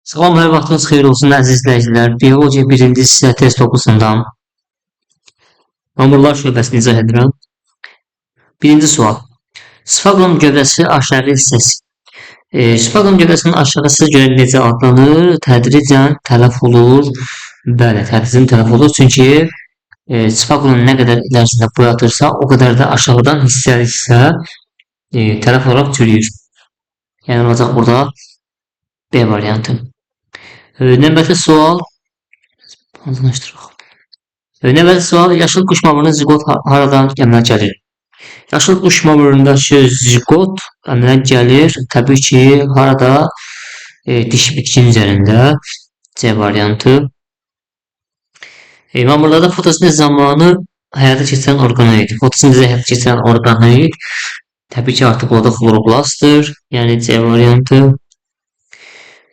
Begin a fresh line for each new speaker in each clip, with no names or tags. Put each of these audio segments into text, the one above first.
Salam, hər vaxtınız xeyir olsun əziz izləyicilər. Biologiya 1-ci hissə test topusundan məmurlar şöbəsini izah edirəm. Birinci sual. Sfaqlum gövdəsi aşağı hissəsi. Sfaqlum gövdəsinin aşağı hissəsi görə necə adlanır? Tədricən tələf olur. Bəli, tədricən tələf olur. Çünki sfaqlum nə qədər ilərisində boyatırsa, o qədər də aşağıdan hissəli hissə tələf olaraq çürüyür. Yəni olacaq burada B variantı. Növbəti sual. Növbəti sual. Yaşıl quş mamırının zigot haradan əmələ gəlir? Yaşıl quş mamırındakı zigot əmələ gəlir. Təbii ki, harada? Dişi bitkinin üzərində. C variantı. Mamırlarda fotosintez zamanı həyata keçirən orqanoid. Fotosintez həyata keçirən orqanoid təbii ki, artıq orada xloroplastdır. Yəni C variantı.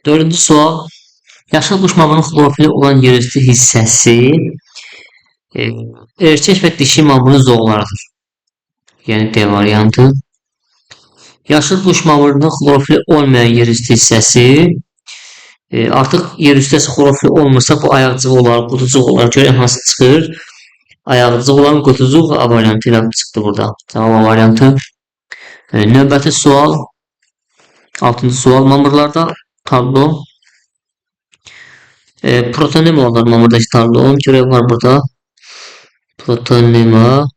Dördüncü sual. Yaşıl quş mamırının xlorofili olan yerüstü hissəsi erkək və dişi mamırın zoğlarıdır. Yəni D variantı. Yaşıl quş mamırının xlorofili olmayan yerüstü hissəsi artıq yerüstüsü xlorofili olmursa bu ayaqcıq olar, qutucuq olar. Görək hansı çıxır? Ayaqcıq olan qutucuq A variantı ilə çıxdı burada. Cavab A variantı. Növbəti sual. 6-cı sual. Mamırlarda tablo. Protonema olar mamırdakı tablo. Görək var burada. Protonema.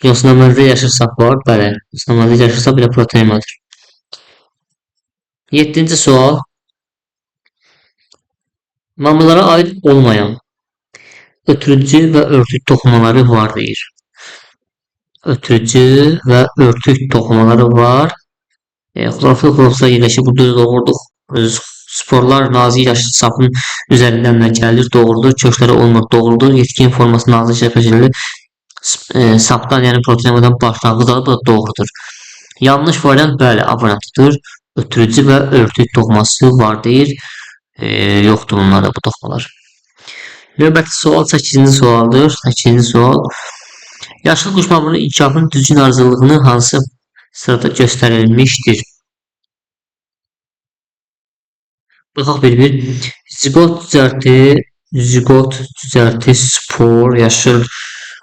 Yosunamazda yaşırsaq var. Bəli. Yosunamazda yaşırsaq belə protonemadır. 7-ci sual. Mamırlara aid olmayan ötürücü və örtük toxumaları var deyir. Ötürücü və örtük toxumaları var. Xlorofil xlorofila yerləşir. Bu düz doğrudur. Sporlar nazik yaşıl sapın üzərindən əmələ gəlir. Doğrudur. Kökləri olmur. Doğrudur. Yetkin forması nazik şəkildə sapdan, yəni proteinemadan başlanğıc alır. Bu da doğrudur. Yanlış variant bəli, A variantıdır. Ötürücü və örtük toxuması var deyir. Yoxdur bunlarda bu toxumalar. Növbəti sual 8-ci sualdır. 8-ci sual. Yaşıl quş mamırının inkişafının düzgün ardıcıllığını hansı sırada göstərilmişdir? Baxaq bir-bir. Zigot düzəlti, spor, yaşıl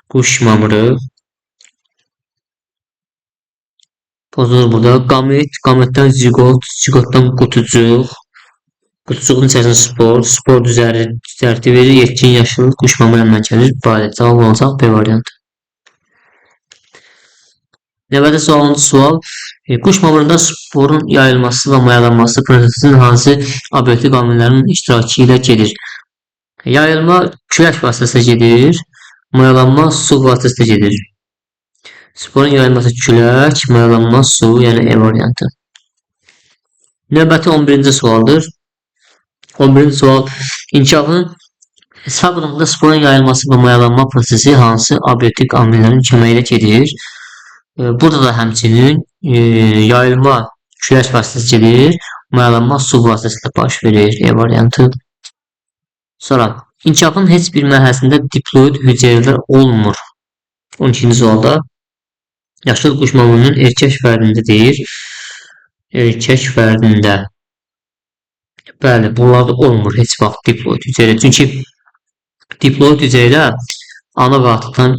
quş mamırı. Pozulur burada. Qametdən zigot, zigotdan qutucuq. Qutucuğun içərisində spor düzəlti verir. Yetkin yaşıl quş mamırı əmələ gəlir. Bəli, cavab olacaq B variantı. Növbəti sual. Quş mamırında sporun yayılması və mayalanması prosesinin hansı obyektiv amillərin iştirakı ilə gedir? Yayılma külək vasitəsilə gedir. Mayalanma su vasitəsilə gedir. Sporun yayılması külək, mayalanma su, yəni E variantı. Növbəti 11-ci sualdır. 11-ci sual. İnkişafın sfaqlumda sporun yayılması və mayalanma prosesi hansı obyektiv amillərin köməyi ilə gedir? Burada da həmçinin yayılma külək vasitəsilə gedir. Mayalanma su vasitəsilə baş verir. E variantı. Sonra, inkişafın heç bir mərhələsində diploid hüceyrələr olmur. 12-ci sualda. Yaşıl quş mamırının erkək fərdində deyir. Erkək fərdində. Bəli, bunlarda olmur heç vaxt diploid hüceyrə. Çünki diploid hüceyrə ana və atıqdan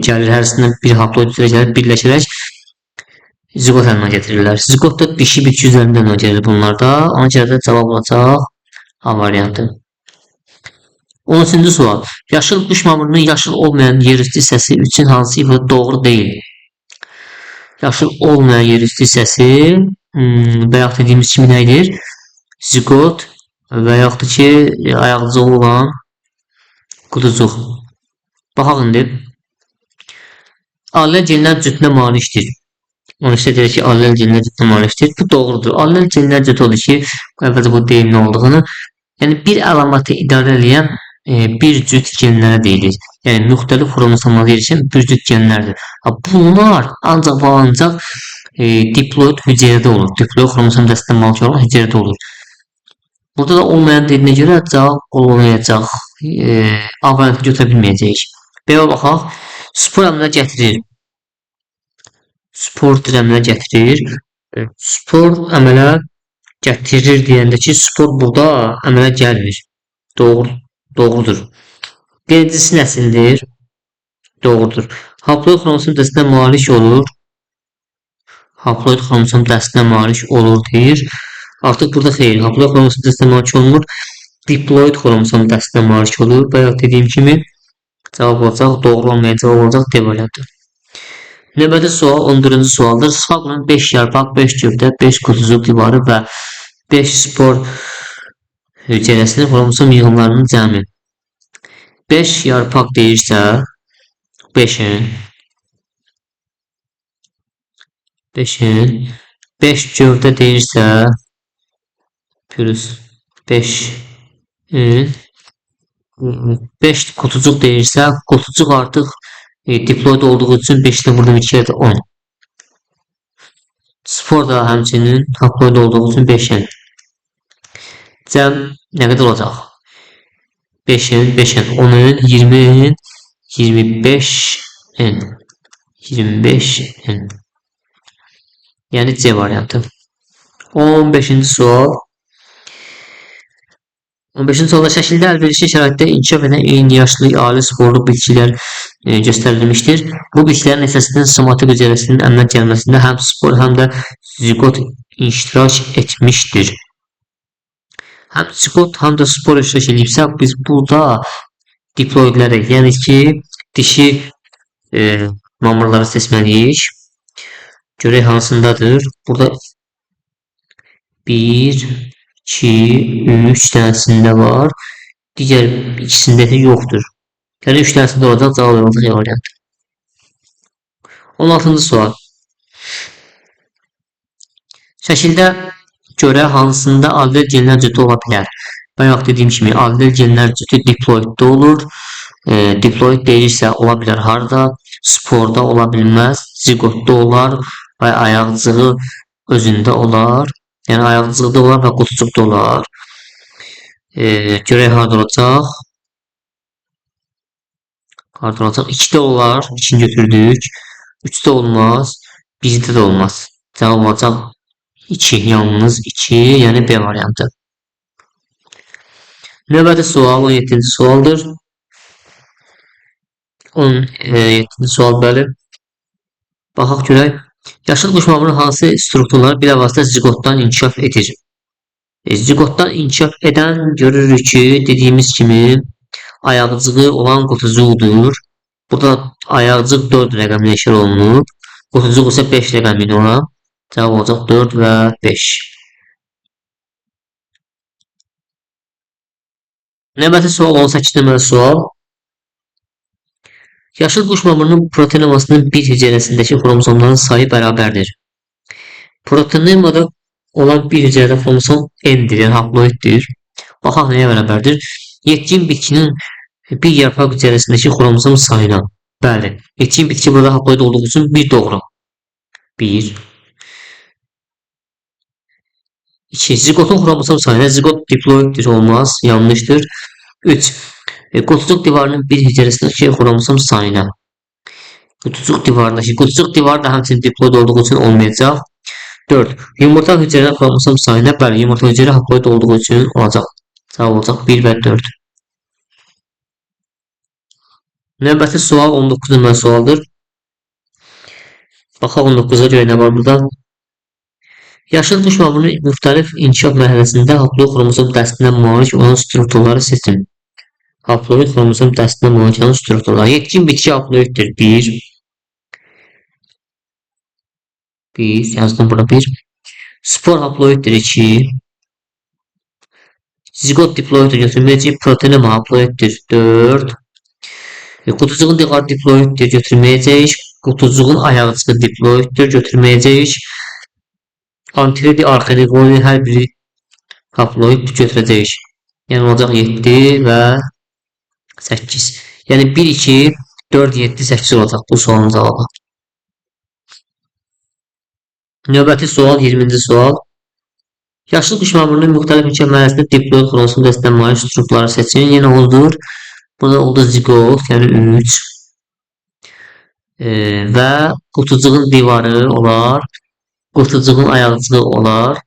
gəlir, hərəsindən bir haploid hüceyrə gəlir, birləşərək zigot əmələ gətirirlər. Zigot da dişi bitki üzərində əmələ gəlir bunlarda. Ona görə də cavab olacaq A variantı. 13-cü sual. Yaşıl quş mamırının yaşıl olmayan yerüstü hissəsi üçün hansı ifadə doğru deyil? Yaşıl olmayan yerüstü hissəsi bayaq dediyimiz kimi nədir? Zigot və yaxud da ki, ayaqcıq olan qutucuq. Baxaq indi. Allel genlər cütünə malikdir. Onun isə deyir ki, allel genlər cütünə malikdir. Bu doğrudur. Allel genlər cütü olur ki, əvvəlcə bu deyim nə olduğunu. Yəni, bir əlamatı idarə edən bir cüt genlərə deyilir. Yəni, müxtəlif xromosomlara yerləşən bir cüt genlərdir. Bunlar ancaq və ancaq diploid hüceyrədə olur. Diploid xromosom dəstədən malik olan hüceyrədə olur. Burada da olmayan dediyinə görə cavab olmayacaq. A variantı götürə bilməyəcəyik. B-yə baxaq. Spor əmələ gətirir. Spor əmələ gətirir. Spor əmələ gətirir deyəndəki spor burada əmələ gəlmir. Doğrudur. Birincisi nəsildir? Doğrudur. Haploid xromosom dəstinə malik olur. Haploid xromosom dəstinə malik olur deyir. Artıq burada xeyr. Haploid xromosom dəstinə malik olmur. Diploid xromosom dəstinə malik olur. Bayaq dediyim kimi cavab olacaq. Doğru olmayan cavab olacaq. D variantı. Növbəti sual 14-cü sualdır. Sfagmın 5 yarpaq, 5 gövdə, 5 qutucuq divarı və 5 spor hüceyrəsinin xromosom yığımlarının cəmi. 5 yarpaq deyirsə 5'in 5 gövdə deyirsə plus 5'in 5 kutucuq deyirsə kutucuq artıq diploid olduğu üçün 5'də burada 2'ye 10. Spor da həmçinin haploid olduğu üçün 5'in. Cəm nə qədər olacaq? 5'in, 10'un, 20'in, 25'in, 25'in. Yəni C variantı. 15-ci sual. 15-ci sualda şəkildə əlverişli şəraitdə inkişaf edən eyni yaşlı ali sporlu bitkilər göstərilmişdir. Bu bitkilərin əsasının somatik hüceyrəsinin əmələ gəlməsində həm spor, həm də zigot iştirak etmişdir. Həm zigot, həm də spor iştirak edibsə, biz burada diploidləri, yəni ki, dişi mamırları seçməliyik. Görək hansındadır. Burada 1, 2, 3 dənəsində var. Digər ikisində də yoxdur. Yəni 3 dənəsində olacaq, cavab olacaq E variantı. 16-cı sual. Şəkildə görə hansında allel genlər cütü ola bilər? Bayaq dediyim kimi allel genlər cütü diploiddə olur. Diploid deyirsə ola bilər harda? Sporda ola bilməz. Zigotda olar və ayaqcığı özündə olar. Yəni ayaqcıqda olar və qutucuqda olar. Görək harda olacaq? Harda olacaq? 2'də olar. 2'ni götürdük. 3'də olmaz. 1'də də olmaz. Cavab olacaq 2. Yalnız 2. Yəni B variantı. Növbəti sual 17-ci sualdır. 17-ci sual bəli. Baxaq görək. Yaşıl quş mamırının hansı strukturlar bilavasitə zigotdan inkişaf edir? Zigotdan inkişaf edən görürük ki, dediyimiz kimi ayaqcığı olan qutucuqdur. Burada ayaqcıq 4 rəqəminə işarə olunub. Qutucuq isə 5 rəqəminə olan. Cavab olacaq 4 və 5. Növbəti sual 18 nömrəli sual. Yaşıl quş mamırının proteinovasının bir hüceyrəsindəki xromosomların sayı bərabərdir. Proteinovada olan bir hüceyrədə xromosom N'dir, yəni haploiddir. Baxaq nəyə bərabərdir? Yetkin bitkinin bir yarpaq hüceyrəsindəki xromosom sayına. Bəli, yetkin bitki burada haploid olduğu üçün 1 doğru. 1. 2. Zigotun xromosom sayına. Zigot diploiddir, olmaz, yanlışdır. 3. Qutucuq divarının bir hüceyrəsindəki xromosom sayına. Qutucuq divarı da həmçinin diploid olduğu üçün olmayacaq. 4. Yumurta hüceyrənin xromosom sayına. Bəli, yumurta hüceyrə haploid olduğu üçün olacaq. Cavab olacaq 1 və 4. Növbəti sual 19 nömrəli sualdır. Baxaq 19'a görə nə var burada? Yaşıl quş mamırının müxtəlif inkişaf mərhələsində haploid xromosom dəstinə malik olan strukturları seçin. Haploid xromosom dəstinə malik olan strukturlar. Yetkin bitki haploiddir. 1. Yazdım burada 1. Spor haploiddir. 2. Zigot diploiddir. Götürməyəcək. Proteinoma haploiddir. 4. Qutucuğun divarı diploiddir. Götürməyəcək. Qutucuğun ayaqcığı diploiddir. Götürməyəcək. Antiridi, arxeriqoni hər biri haploid götürəcək. Yəni olacaq 7 və 8. Yəni 1, 2, 4, 7, 8 olacaq bu sualın cavabı. Növbəti sual 20-ci sual. Yaşlı quş mamırının müxtəlif inkişaf mərhələsində diploid xromosom dəstinə malik strukturları seçin. Yenə oldur. Burada oldu zigot, yəni 3. Və qutucuğun divarı olar. Qutucuğun ayaqcığı olar.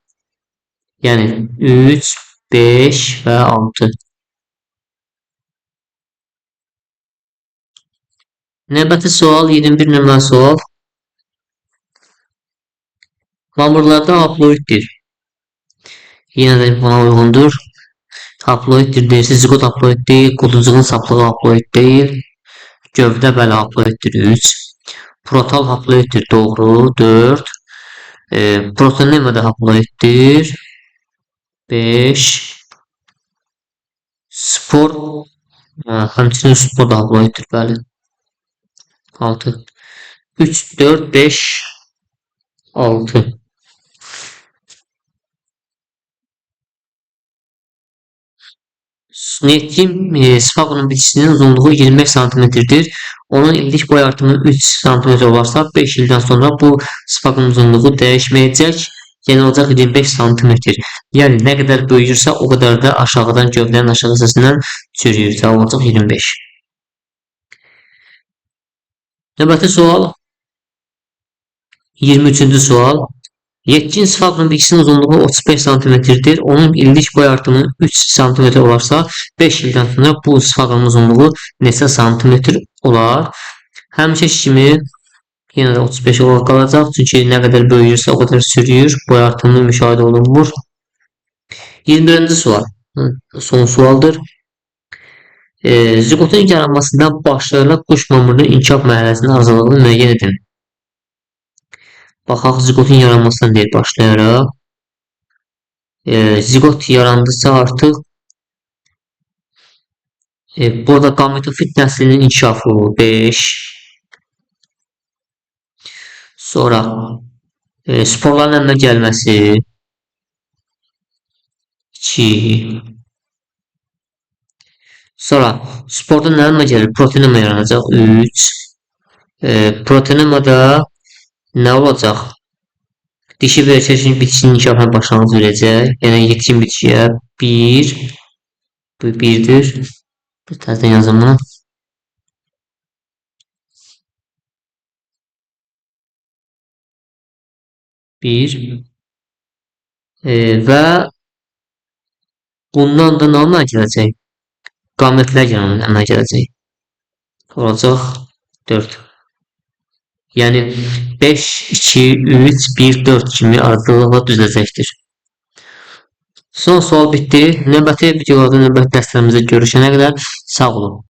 Yəni 3, 5 və 6. Növbəti sual 21 nömrəli sual. Mamırlarda haploiddir. Yenə də buna uyğundur. Haploiddir deyirsə, zigot haploid deyil, qutucuğun saplığı haploid deyil. Gövdə bəli haploiddir 3. Protal haploiddir doğru 4. Protonema da haploiddir 5. Spor həmçinin spor da haploiddir bəli 6. 3, 4, 5, 6. Neftin sfagonun bitkisinin uzunluğu 25 santimetrdir. Onun illik boy artımı 3 santimetr olarsa 5 ildən sonra bu sfagonun uzunluğu dəyişməyəcək. Yəni olacaq 25 santimetr. Yəni nə qədər böyüyürsə o qədər də aşağıdan gövdənin aşağı hissəsindən çürüyür. Cavab olacaq 25. Növbəti sual 23-cü sual. Yetkin sfagonun bitkisinin uzunluğu 35 santimetrdir. Onun illik boy artımı 3 santimetr olarsa 5 ildən sonra bu sfagonun uzunluğu neçə santimetr olar? Həmişə kimi yenə də 35 olaraq qalacaq. Çünki nə qədər böyüyürsə o qədər sürüyür. Boy artımı müşahidə olunmur. 21-ci sual. Son sualdır. Zigotun yaranmasından başlayaraq quş mamırının inkişaf mərhələsinin aralığını müəyyən edin. Baxaq, zigotun yaranmasından deyil başlayaraq. Zigot yarandısa artıq burada gametofit nəslinin inkişafı 5. Sonra sporların əmələ gəlməsi 2. Sonra sporda nə əmələ gəlir? Proteinema yaranacaq 3. Proteinemada nə olacaq? Dişi və erkək bitkisinin inkişafına başlanğıc verəcək. Yəni yetkin bitkiyə 1. Bu 1'dir. Bir təzədən yazım bunu. 1. Və bundan da nə əmələ gələcək? Qametlər əmələ gələcək. Olacaq 4. Yəni 5, 2, 3, 1, 4 kimi ardıcıllıqla düzələcəkdir. Son sual bitdi. Növbəti videolarda, növbəti dərslərimizdə görüşənə qədər sağ olun.